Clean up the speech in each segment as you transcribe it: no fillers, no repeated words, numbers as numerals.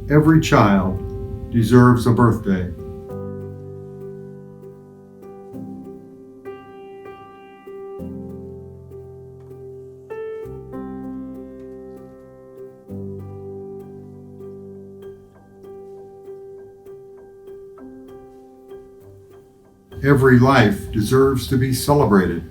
Every child deserves a birthday. Every life deserves to be celebrated.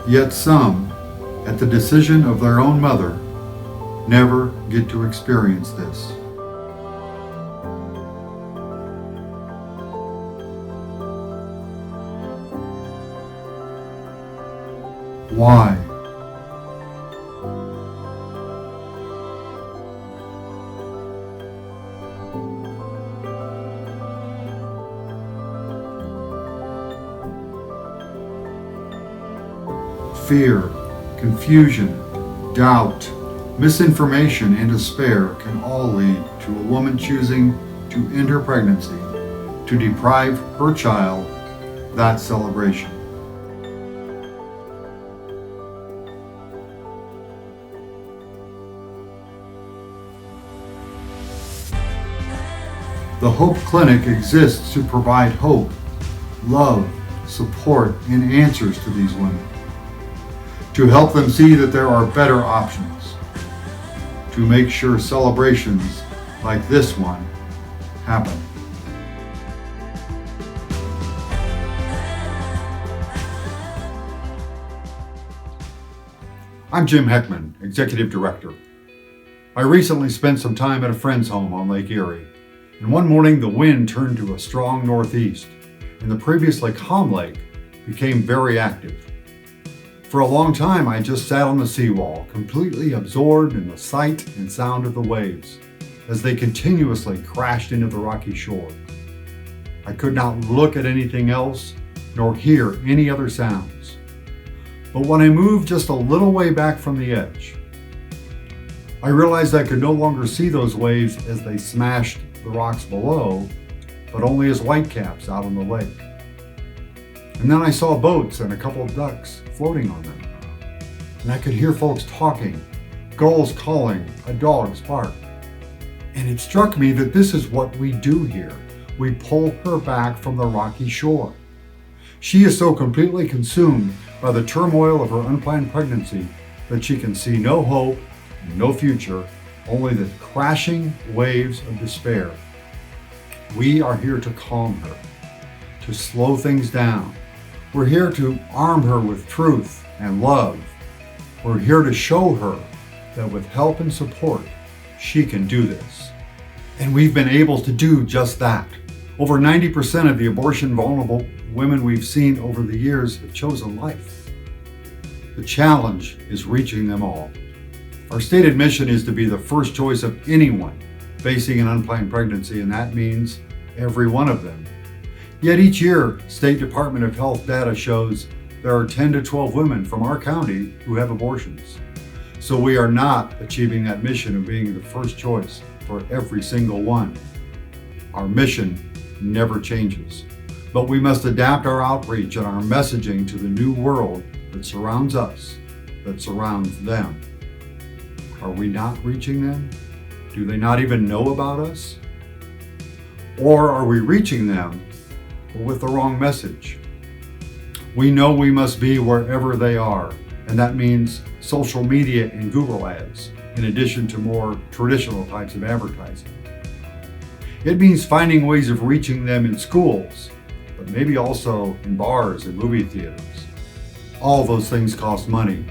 Yet some, at the decision of their own mother, never get to experience this. Why? Fear, confusion, doubt, misinformation, and despair can all lead to a woman choosing to end her pregnancy to deprive her child that celebration. The Hope Clinic exists to provide hope, love, support, and answers to these women, to help them see that there are better options, to make sure celebrations like this one happen. I'm Jim Heckman, Executive Director. I recently spent some time at a friend's home on Lake Erie, and one morning the wind turned to a strong northeast, and the previously calm lake became very active. For a long time, I just sat on the seawall, completely absorbed in the sight and sound of the waves as they continuously crashed into the rocky shore. I could not look at anything else, nor hear any other sounds. But when I moved just a little way back from the edge, I realized I could no longer see those waves as they smashed the rocks below, but only as whitecaps out on the lake. And then I saw boats and a couple of ducks floating on them. And I could hear folks talking, gulls calling, a dog's bark. And it struck me that this is what we do here. We pull her back from the rocky shore. She is so completely consumed by the turmoil of her unplanned pregnancy that she can see no hope, no future, only the crashing waves of despair. We are here to calm her, to slow things down. We're here to arm her with truth and love. We're here to show her that with help and support, she can do this. And we've been able to do just that. Over 90% of the abortion vulnerable women we've seen over the years have chosen life. The challenge is reaching them all. Our stated mission is to be the first choice of anyone facing an unplanned pregnancy, and that means every one of them. Yet each year, State Department of Health data shows there are 10 to 12 women from our county who have abortions. So we are not achieving that mission of being the first choice for every single one. Our mission never changes, but we must adapt our outreach and our messaging to the new world that surrounds us, that surrounds them. Are we not reaching them? Do they not even know about us? Or are we reaching them but with the wrong message? We know we must be wherever they are, and that means social media and Google ads, in addition to more traditional types of advertising. It means finding ways of reaching them in schools, but maybe also in bars and movie theaters. All those things cost money.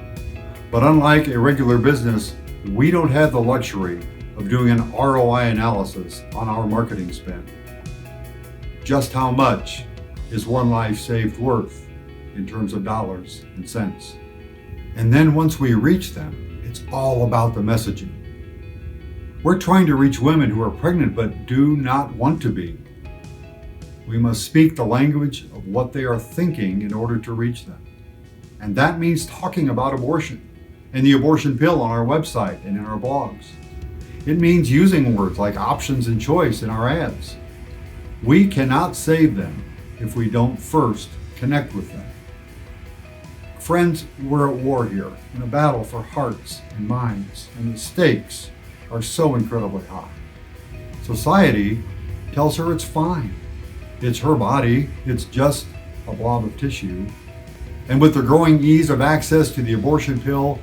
But unlike a regular business, we don't have the luxury of doing an ROI analysis on our marketing spend. Just how much is one life saved worth in terms of dollars and cents? And then once we reach them, it's all about the messaging. We're trying to reach women who are pregnant but do not want to be. We must speak the language of what they are thinking in order to reach them. And that means talking about abortion and the abortion pill on our website and in our blogs. It means using words like options and choice in our ads. We cannot save them if we don't first connect with them. Friends, we're at war here, in a battle for hearts and minds, and the stakes are so incredibly high. Society tells her it's fine. It's her body, it's just a blob of tissue. And with the growing ease of access to the abortion pill,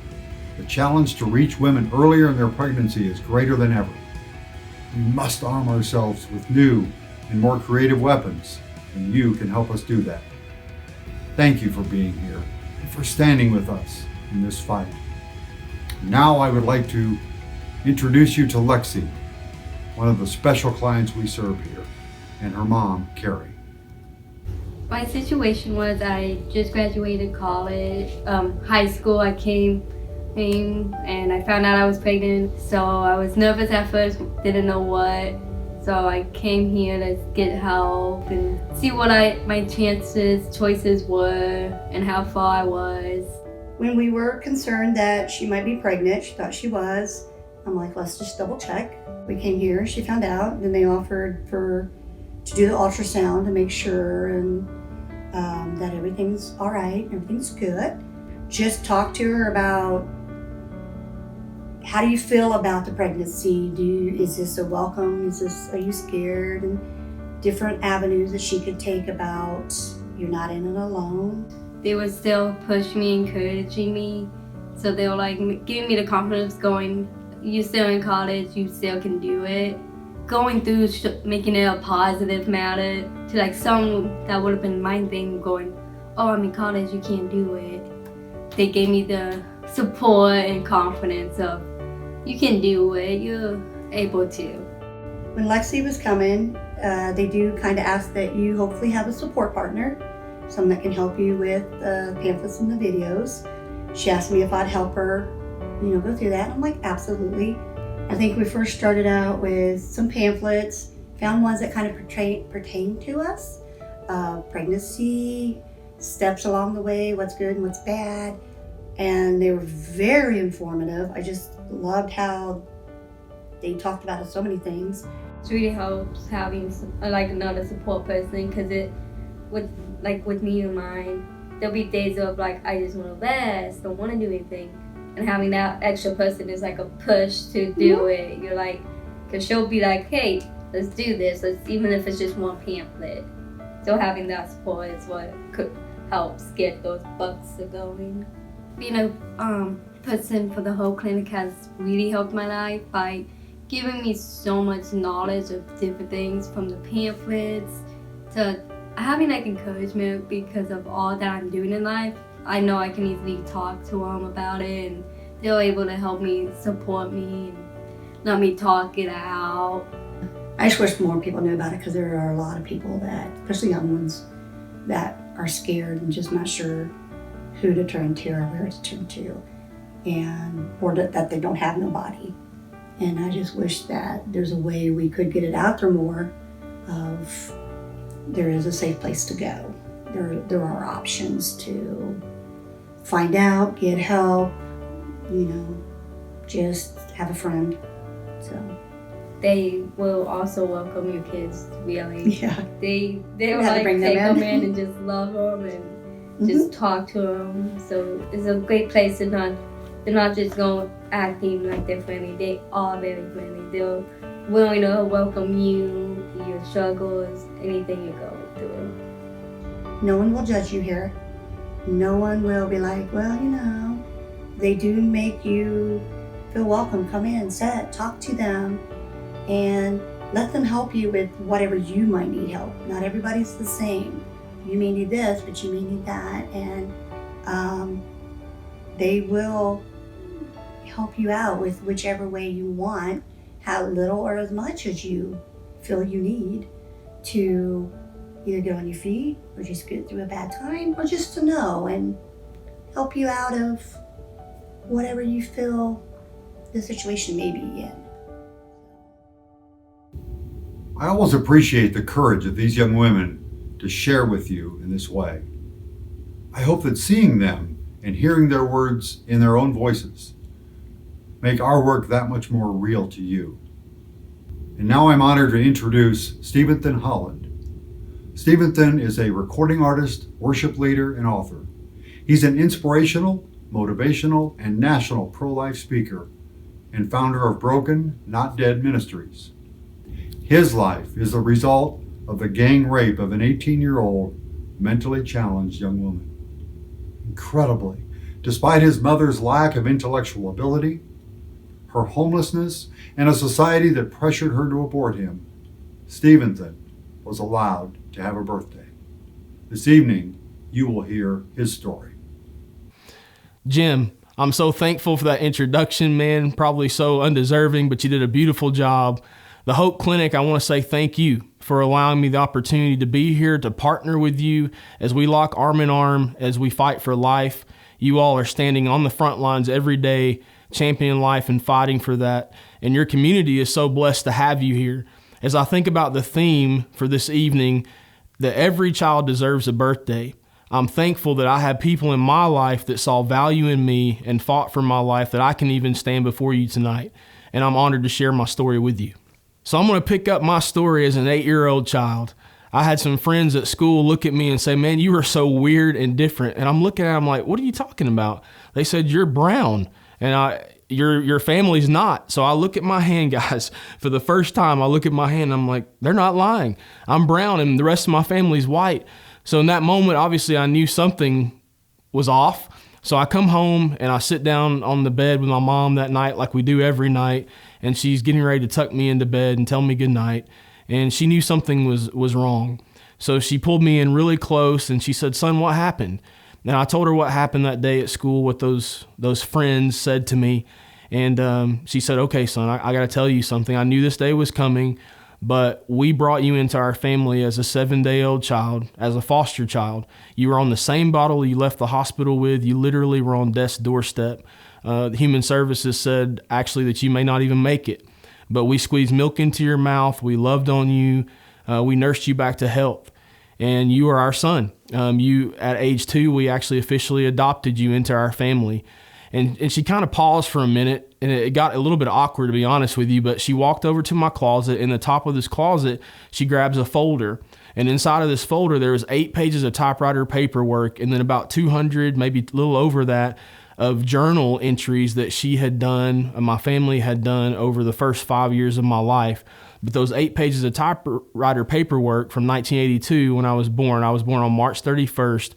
the challenge to reach women earlier in their pregnancy is greater than ever. We must arm ourselves with new and more creative weapons, and you can help us do that. Thank you for being here and for standing with us in this fight. Now I would like to introduce you to Lexi, one of the special clients we serve here, and her mom, Carrie. My situation was I just graduated college, high school. I came and I found out I was pregnant, so I was nervous at first, didn't know what. So I came here to get help and see what my choices were, and how far I was. When we were concerned that she might be pregnant, she thought she was, I'm like, let's just double check. We came here, she found out, then they offered to do the ultrasound to make sure and that everything's all right, everything's good. Just talk to her about, how do you feel about the pregnancy? Is this a welcome? Are you scared? And different avenues that she could take about, you're not in it alone. They would still push me, encouraging me. So they were like giving me the confidence going, you're still in college, you still can do it. Going through, making it a positive matter to like some that would have been my thing going, oh, I'm in college, you can't do it. They gave me the support and confidence of, you can do it, you're able to. When Lexi was coming, they do kind of ask that you hopefully have a support partner, someone that can help you with the pamphlets and the videos. She asked me if I'd help her, go through that. I'm like, absolutely. I think we first started out with some pamphlets, found ones that kind of pertain to us, pregnancy, steps along the way, what's good and what's bad. And they were very informative. I just loved how they talked about so many things. It really helps having another support person, because with me and mine, there'll be days of I just want to rest, don't want to do anything. And having that extra person is like a push to do it. You're like, because she'll be like, hey, let's do this. Even if it's just one pamphlet. So having that support is what could help get those bucks going. Being a person for the whole clinic has really helped my life by giving me so much knowledge of different things, from the pamphlets to having encouragement because of all that I'm doing in life. I know I can easily talk to them about it, and they're able to help me, support me, and let me talk it out. I just wish more people knew about it, because there are a lot of people that, especially young ones, that are scared and just not sure who to turn to or where to turn to, or that they don't have nobody. And I just wish that there's a way we could get it out there more of, there is a safe place to go. There are options to find out, get help, just have a friend. So they will also welcome your kids, really. Yeah. They will take them in and just love them and just talk to them. So it's a great place to they're not just going acting like they're friendly. They are very friendly. They're willing to welcome you, your struggles, anything you go through. No one will judge you here. No one will be like, well, they do make you feel welcome. Come in, sit, talk to them, and let them help you with whatever you might need help. Not everybody's the same. You may need this, but you may need that, and they will help you out with whichever way you want, how little or as much as you feel you need to either get on your feet or just get through a bad time, or just to know and help you out of whatever you feel the situation may be in. I always appreciate the courage of these young women to share with you in this way. I hope that seeing them and hearing their words in their own voices make our work that much more real to you. And now I'm honored to introduce Steventhen Holland. Steventhen is a recording artist, worship leader, and author. He's an inspirational, motivational, and national pro-life speaker and founder of Broken, Not Dead Ministries. His life is the result of the gang rape of an 18-year-old mentally challenged young woman. Incredibly, despite his mother's lack of intellectual ability, her homelessness, and a society that pressured her to abort him, Steventhen was allowed to have a birthday. This evening, you will hear his story. Jim, I'm so thankful for that introduction, man. Probably so undeserving, but you did a beautiful job. The Hope Clinic, I want to say thank you for allowing me the opportunity to be here, to partner with you as we lock arm in arm, as we fight for life. You all are standing on the front lines every day, championing life and fighting for that. And your community is so blessed to have you here. As I think about the theme for this evening, that every child deserves a birthday, I'm thankful that I have people in my life that saw value in me and fought for my life, that I can even stand before you tonight. And I'm honored to share my story with you. So I'm going to pick up my story as an 8-year-old child. I had some friends at school look at me and say, man, you are so weird and different. And I'm looking at them like, what are you talking about? They said, you're brown and your family's not. So I look at my hand, guys. For the first time, I look at my hand and I'm like, they're not lying. I'm brown and the rest of my family's white. So in that moment, obviously I knew something was off. So I come home and I sit down on the bed with my mom that night like we do every night. And she's getting ready to tuck me into bed and tell me goodnight. And she knew something was wrong. So she pulled me in really close and she said, son, what happened? And I told her what happened that day at school, what those friends said to me. And she said, okay, son, I got to tell you something. I knew this day was coming, but we brought you into our family as a 7-day-old child, as a foster child. You were on the same bottle you left the hospital with. You literally were on death's doorstep. Human Services said actually that you may not even make it, but we squeezed milk into your mouth. We loved on you. We nursed you back to health, and you are our son. You at age 2, we actually officially adopted you into our family. And she kind of paused for a minute, and it got a little bit awkward, to be honest with you, but she walked over to my closet. In the top of this closet, she grabs a folder, and inside of this folder, there was 8 pages of typewriter paperwork, and then about 200, maybe a little over that, of journal entries that she had done, my family had done over the first 5 years of my life. But those 8 pages of typewriter paperwork from 1982, when I was born on March 31st,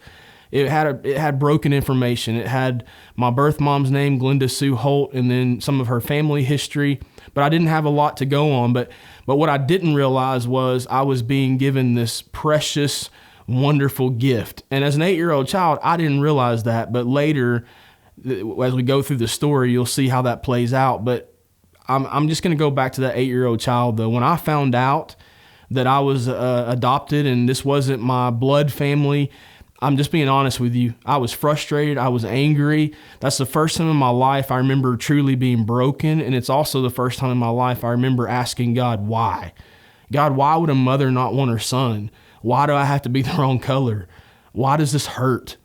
it had broken information. It had my birth mom's name, Glenda Sue Holt, and then some of her family history. But I didn't have a lot to go on. But what I didn't realize was I was being given this precious, wonderful gift. And as an 8-year-old child, I didn't realize that. But later, as we go through the story, you'll see how that plays out. But I'm just going to go back to that 8-year-old child, though. When I found out that I was adopted and this wasn't my blood family, I'm just being honest with you. I was frustrated. I was angry. That's the first time in my life I remember truly being broken. And it's also the first time in my life I remember asking God, why? God, why would a mother not want her son? Why do I have to be the wrong color? Why does this hurt?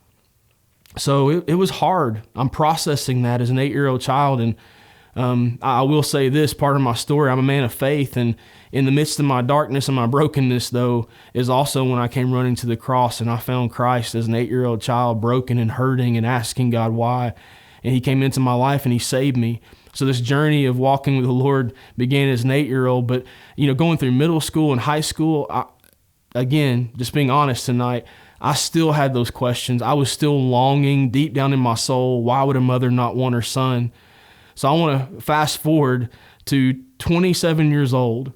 So it was hard. I'm processing that as an 8-year-old child. And I will say this, part of my story, I'm a man of faith. And in the midst of my darkness and my brokenness, though, is also when I came running to the cross and I found Christ as an 8-year-old child, broken and hurting and asking God why. And he came into my life and he saved me. So this journey of walking with the Lord began as an 8-year-old. But, going through middle school and high school, again, just being honest tonight, I still had those questions. I was still longing deep down in my soul, why would a mother not want her son? So I want to fast forward to 27 years old.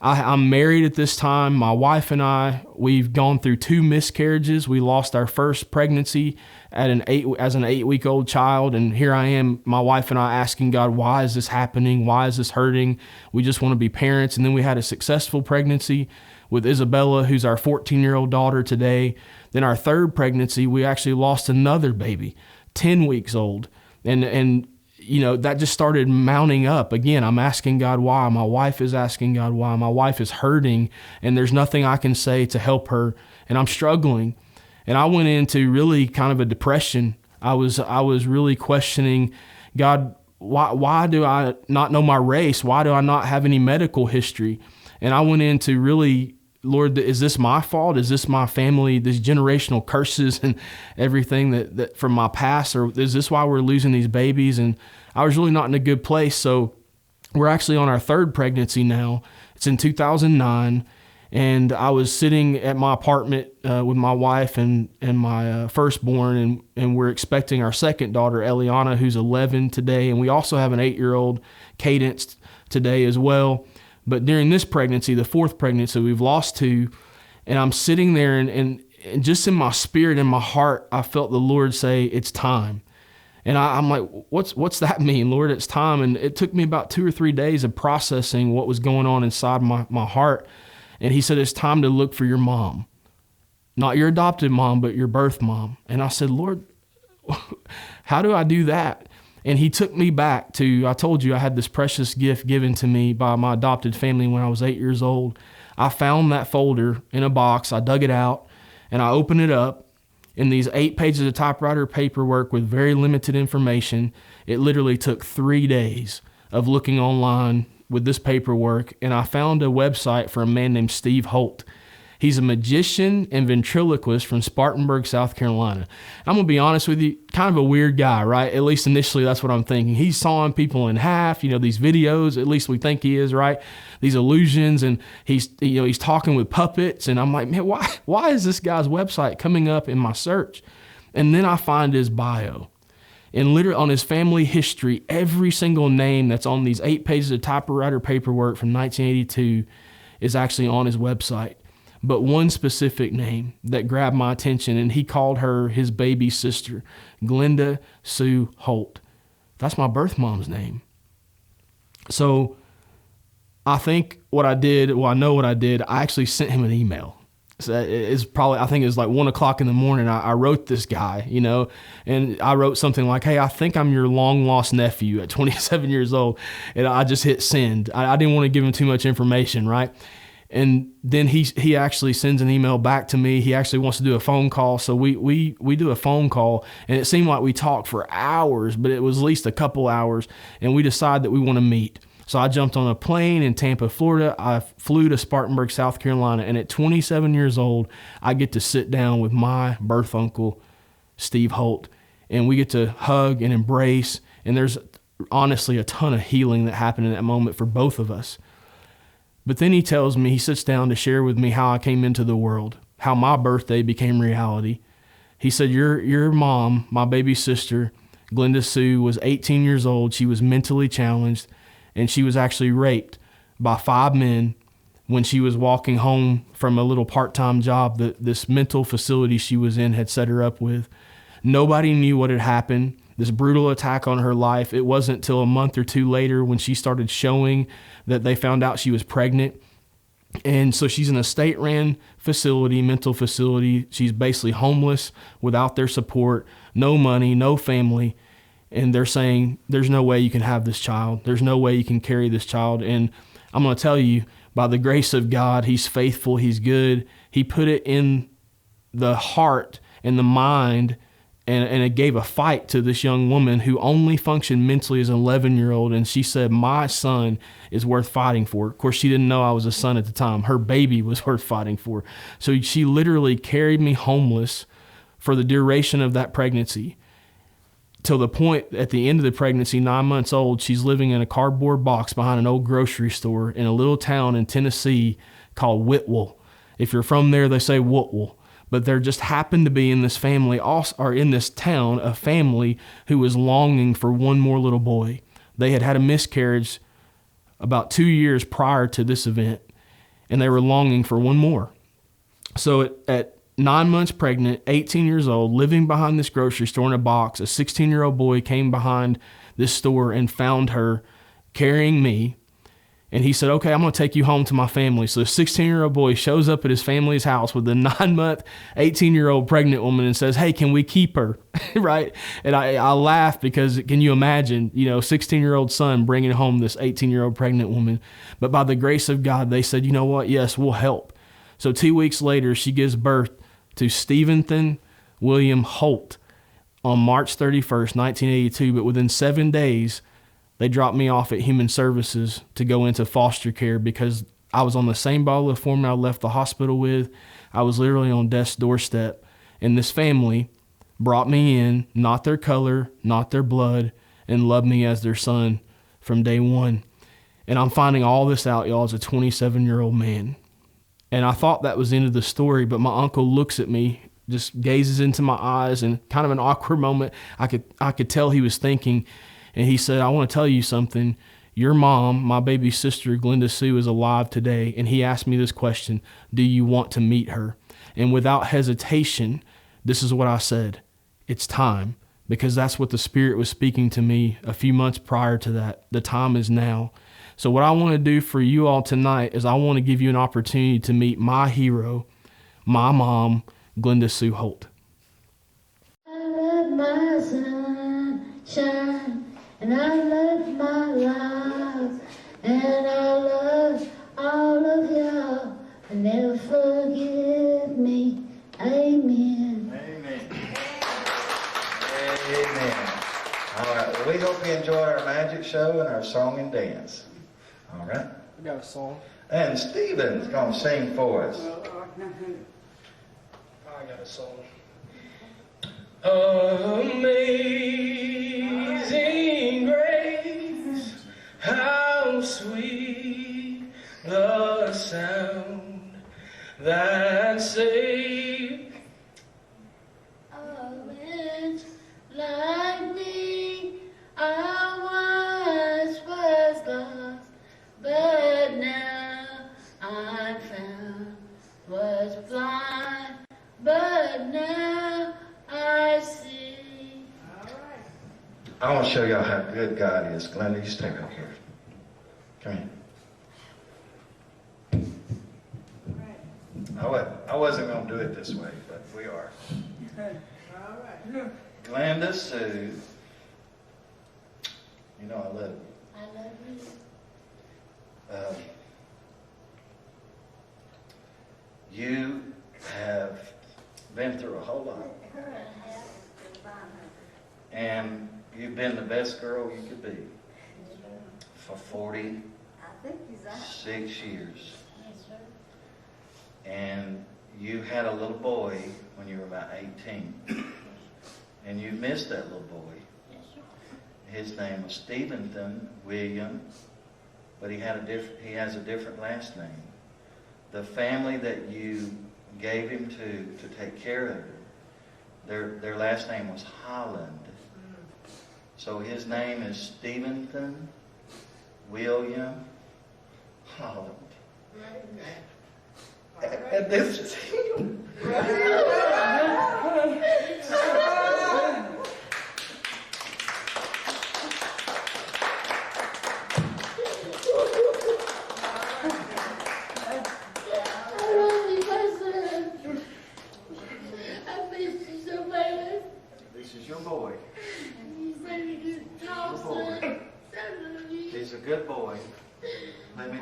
I'm married at this time. My wife and I, we've gone through 2 miscarriages. We lost our first pregnancy as an 8-week-old child. And here I am, my wife and I asking God, why is this happening? Why is this hurting? We just want to be parents. And then we had a successful pregnancy with Isabella, who's our 14-year-old daughter today. Then our 3rd pregnancy, we actually lost another baby, 10 weeks old. And that just started mounting up. Again, I'm asking God why. My wife is asking God why. My wife is hurting, and there's nothing I can say to help her, and I'm struggling. And I went into really kind of a depression I was really questioning, God, why do I not know my race? Why do I not have any medical history? And I went into really, Lord, is this my fault? Is this my family, these generational curses and everything that from my past? Or is this why we're losing these babies? And I was really not in a good place. So we're actually on our third pregnancy now. It's in 2009. And I was sitting at my apartment with my wife and my firstborn, and we're expecting our second daughter, Eliana, who's 11 today. And we also have an 8-year-old, Cadence, today as well. But during this pregnancy, the fourth pregnancy, we've lost 2. And I'm sitting there, and just in my spirit, in my heart, I felt the Lord say, it's time. And I'm like, what's that mean, Lord? It's time. And it took me about 2 or 3 days of processing what was going on inside my heart. And he said, it's time to look for your mom. Not your adopted mom, but your birth mom. And I said, Lord, how do I do that? And he took me back to, I told you I had this precious gift given to me by my adopted family when I was 8 years old. I found that folder in a box. I dug it out and I opened it up. In these 8 pages of typewriter paperwork with very limited information, it literally took 3 days of looking online with this paperwork, and I found a website for a man named Steve Holt. He's a magician and ventriloquist from Spartanburg, South Carolina. I'm going to be honest with you, kind of a weird guy, right? At least initially, that's what I'm thinking. He's sawing people in half, these videos, at least we think he is, right? These illusions, and he's talking with puppets, and I'm like, man, why is this guy's website coming up in my search? And then I find his bio. And literally on his family history, every single name that's on these 8 pages of typewriter paperwork from 1982 is actually on his website. But one specific name that grabbed my attention, and he called her his baby sister, Glenda Sue Holt. That's my birth mom's name. So I think what I did, I know what I did, I actually sent him an email. So it's probably, I think it was like 1 o'clock in the morning. I wrote this guy, and I wrote something like, hey, I think I'm your long lost nephew at 27 years old. And I just hit send. I didn't want to give him too much information, right? And then he actually sends an email back to me. He actually wants to do a phone call. So we do a phone call, and it seemed like we talked for hours, but it was at least a couple hours, and we decided that we want to meet. So I jumped on a plane in Tampa, Florida. I flew to Spartanburg, South Carolina, and at 27 years old, I get to sit down with my birth uncle, Steve Holt, and we get to hug and embrace, and there's honestly a ton of healing that happened in that moment for both of us. But then he tells me, he sits down to share with me how I came into the world, how my birthday became reality. He said, your mom, my baby sister, Glenda Sue, was 18 years old. She was mentally challenged, and she was actually raped by 5 men when she was walking home from a little part-time job that this mental facility she was in had set her up with. Nobody knew what had happened, this brutal attack on her life. It wasn't till a month or 2 later when she started showing that they found out she was pregnant. And so she's in a state-ran facility, mental facility. She's basically homeless without their support, no money, no family. And they're saying, there's no way you can have this child. There's no way you can carry this child. And I'm going to tell you, by the grace of God, he's faithful, he's good. He put it in the heart and the mind, and it gave a fight to this young woman who only functioned mentally as an 11-year-old. And she said, my son is worth fighting for. Of course, she didn't know I was a son at the time. Her baby was worth fighting for. So she literally carried me homeless for the duration of that pregnancy. Till the point at the end of the pregnancy, 9 months old, she's living in a cardboard box behind an old grocery store in a little town in Tennessee called Whitwell. If you're from there, they say Whitwell. But there just happened to be in this family, or in this town, a family who was longing for one more little boy. They had had a miscarriage about 2 years prior to this event, and they were longing for one more. So at 9 months pregnant, 18 years old, living behind this grocery store in a box, a 16-year-old boy came behind this store and found her carrying me. And he said, okay, I'm going to take you home to my family. So the 16-year-old boy shows up at his family's house with the 9-month, 18-year-old pregnant woman and says, hey, can we keep her? Right? And I laugh because can you imagine, 16-year-old son bringing home this 18-year-old pregnant woman. But by the grace of God, they said, you know what? Yes, we'll help. So 2 weeks later, she gives birth to Steventhen William Holt on March 31st, 1982, but within 7 days, they dropped me off at Human Services to go into foster care because I was on the same bottle of formula I left the hospital with. I was literally on death's doorstep. And this family brought me in, not their color, not their blood, and loved me as their son from day one. And I'm finding all this out, y'all, as a 27-year-old man. And I thought that was the end of the story, but my uncle looks at me, just gazes into my eyes, and kind of an awkward moment. I could tell he was thinking, and he said, "I want to tell you something. Your mom, my baby sister, Glenda Sue, is alive today." And he asked me this question: "Do you want to meet her?" And without hesitation, this is what I said: "It's time," because that's what the Spirit was speaking to me a few months prior to that. The time is now. So what I want to do for you all tonight is I want to give you an opportunity to meet my hero, my mom, Glenda Sue Holt. I love my sunshine, and I love my life, and I love all of y'all, and never forgive me. Amen. Amen. Amen. All right. Well, we hope you enjoy our magic show and our song and dance. All right. We got a song. And Stephen's going to sing for us. I got a song. Amazing grace, how sweet the sound that saved A witch like me, I once was lost, but now I'm found. Was blind, but now I see. I want to show y'all how good God is. Glenda, you stay right here. Come here. I wasn't going to do it this way, but we are. Glenda Sue, you know I love you. I love you. You have been through a whole lot. And you've been the best girl you could be for 46 years. And you had a little boy when you were about 18. And you missed that little boy. His name was Steventhen William, but he has a different last name. The family that you gave him to take care of him, their last name was Holland. So his name is Steventhen William Holland. And this is him. This is your boy. He's a good boy. Let me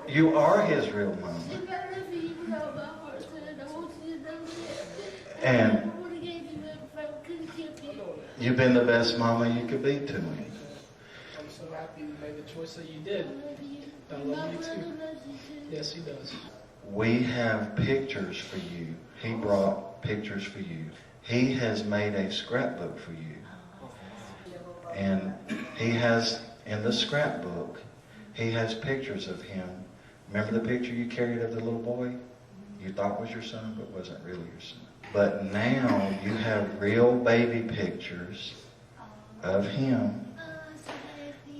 You are his real mama. And you've been the best mama you could be to me. I'm so happy you made the choice that you did. I love you too. Yes, he does. We have pictures for you. He brought pictures for you. He has made a scrapbook for you. And he has, in the scrapbook, he has pictures of him. Remember the picture you carried of the little boy? You thought was your son, but wasn't really your son. But now you have real baby pictures of him.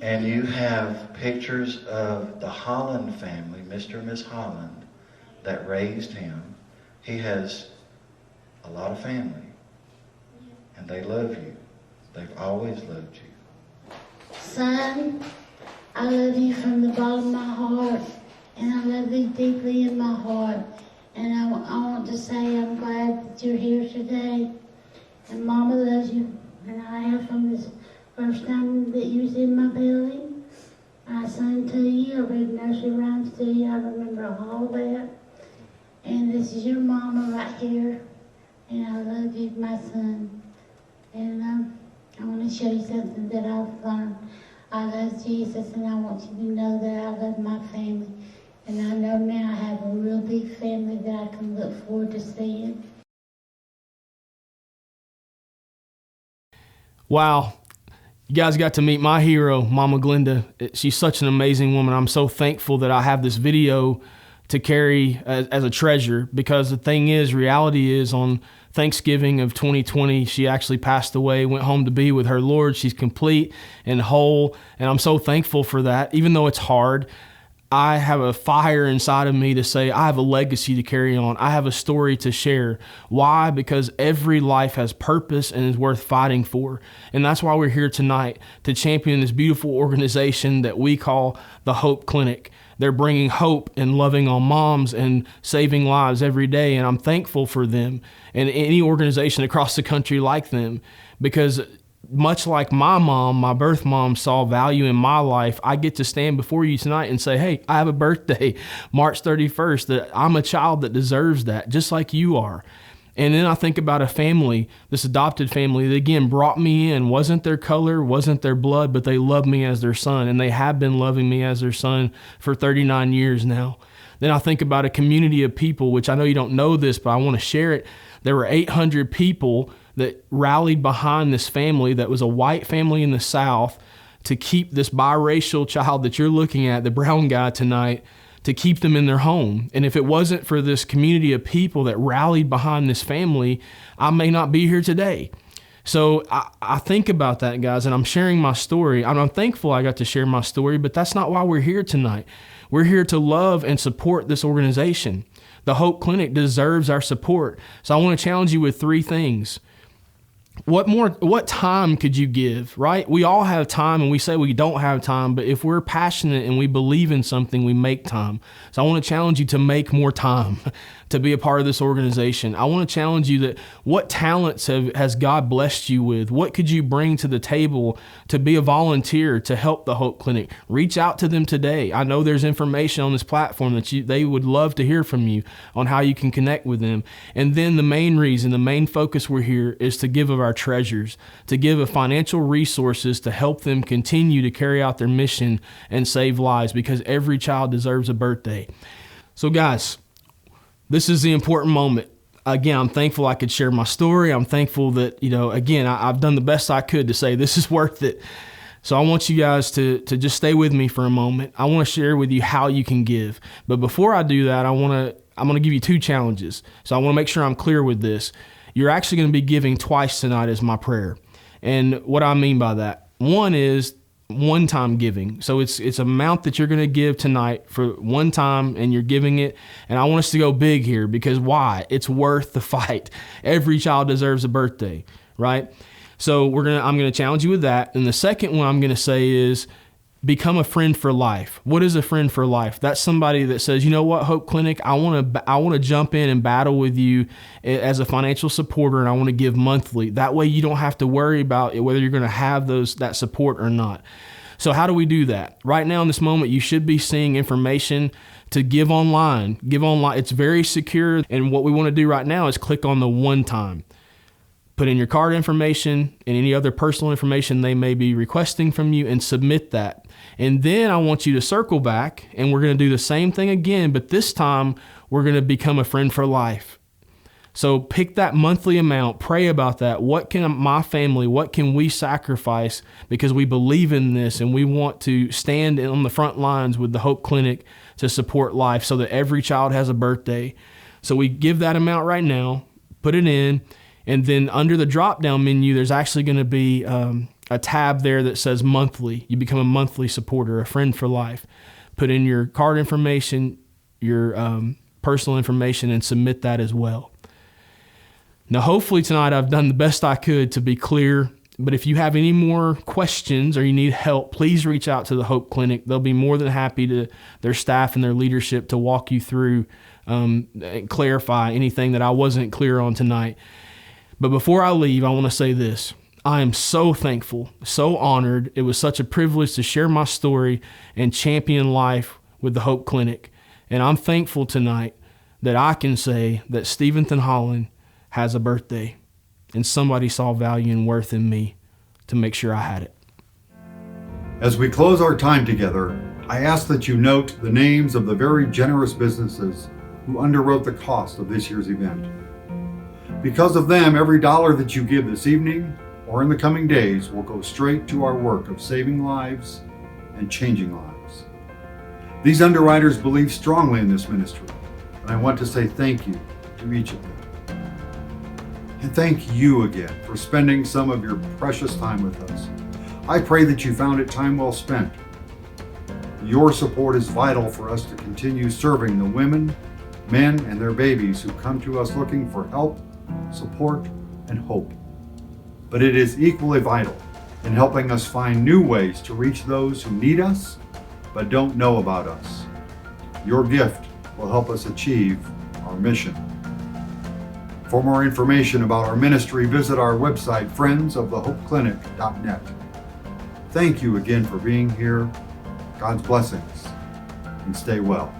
And you have pictures of the Holland family, Mr. and Miss Holland, that raised him. He has a lot of family. And they love you. They've always loved you. Son, I love you from the bottom of my heart, and I love you deeply in my heart. And I want to say I'm glad that you're here today. And Mama loves you, and I have from this first time that you was in my belly. I sang to you, I read nursery rhymes to you, I remember all that. And this is your mama right here. and I love you, my son. And I want to show you something that I've learned. I love Jesus, and I want you to know that I love my family. And I know now I have a real big family that I can look forward to seeing. Wow. You guys got to meet my hero, Mama Glenda. She's such an amazing woman. I'm so thankful that I have this video to carry as a treasure, because the thing is, reality is, on Thanksgiving of 2020, she actually passed away, went home to be with her Lord. She's complete and whole, and I'm so thankful for that. Even though it's hard, I have a fire inside of me to say I have a legacy to carry on. I have a story to share. Why? Because every life has purpose and is worth fighting for. And that's why we're here tonight, to champion this beautiful organization that we call the Hope Clinic. They're bringing hope and loving on moms and saving lives every day. And I'm thankful for them and any organization across the country like them, because much like my mom, my birth mom, saw value in my life, I get to stand before you tonight and say, hey, I have a birthday, March 31st, that I'm a child that deserves that, just like you are. And then I think about a family, this adopted family that again brought me in, wasn't their color, wasn't their blood, but they loved me as their son, and they have been loving me as their son for 39 years now. Then I think about a community of people, which I know you don't know this, but I want to share it. There were 800 people that rallied behind this family that was a white family in the South to keep this biracial child that you're looking at, the brown guy tonight, to keep them in their home. And if it wasn't for this community of people that rallied behind this family, I may not be here today. So I think about that, guys, and I'm sharing my story. I'm thankful I got to share my story, but that's not why we're here tonight. We're here to love and support this organization. The Hope Clinic deserves our support. So I want to challenge you with 3 things. What time could you give, right? We all have time, and we say we don't have time, but if we're passionate and we believe in something, we make time. So I want to challenge you to make more time to be a part of this organization. I want to challenge you that what talents has God blessed you with? What could you bring to the table to be a volunteer to help the Hope Clinic? Reach out to them today. I know there's information on this platform that they would love to hear from you on how you can connect with them. And then the main focus we're here is to give of our treasures, to give of financial resources to help them continue to carry out their mission and save lives, because every child deserves a birthday. So guys, this is the important moment. Again, I'm thankful I could share my story. I'm thankful that, I've done the best I could to say this is worth it. So I want you guys to just stay with me for a moment. I want to share with you how you can give. But before I do that, I'm going to give you 2 challenges. So I want to make sure I'm clear with this. You're actually going to be giving twice tonight is my prayer. And what I mean by that, one is one-time giving. So it's an amount that you're going to give tonight for one time, and you're giving it. And I want us to go big here, because why? It's worth the fight. Every child deserves a birthday, right? So I'm going to challenge you with that. And the second one I'm going to say is become a friend for life. What is a friend for life? That's somebody that says, you know what, Hope Clinic, I want to jump in and battle with you as a financial supporter, and I want to give monthly. That way you don't have to worry about whether you're going to have that support or not. So how do we do that? Right now in this moment, you should be seeing information to give online. Give online. It's very secure. And what we want to do right now is click on the one time. Put in your card information and any other personal information they may be requesting from you, and submit that. And then I want you to circle back, and we're going to do the same thing again, but this time we're going to become a friend for life. So pick that monthly amount, pray about that. What can we sacrifice, because we believe in this and we want to stand on the front lines with the Hope Clinic to support life so that every child has a birthday. So we give that amount right now, put it in, and then under the drop-down menu, there's actually going to be a tab there that says monthly. You become a monthly supporter, a friend for life. Put in your card information, your personal information, and submit that as well. Now, hopefully tonight I've done the best I could to be clear, but if you have any more questions or you need help, please reach out to the Hope Clinic. They'll be more than happy their staff and their leadership to walk you through and clarify anything that I wasn't clear on tonight. But before I leave, I want to say this. I am so thankful, so honored. It was such a privilege to share my story and champion life with the Hope Clinic. And I'm thankful tonight that I can say that Steventhen Holland has a birthday, and somebody saw value and worth in me to make sure I had it. As we close our time together, I ask that you note the names of the very generous businesses who underwrote the cost of this year's event. Because of them, every dollar that you give this evening or in the coming days will go straight to our work of saving lives and changing lives. These underwriters believe strongly in this ministry, and I want to say thank you to each of them. And thank you again for spending some of your precious time with us. I pray that you found it time well spent. Your support is vital for us to continue serving the women, men, and their babies who come to us looking for help, support, and hope. But it is equally vital in helping us find new ways to reach those who need us but don't know about us. Your gift will help us achieve our mission. For more information about our ministry, visit our website, friendsofthehopeclinic.net. Thank you again for being here. God's blessings, and stay well.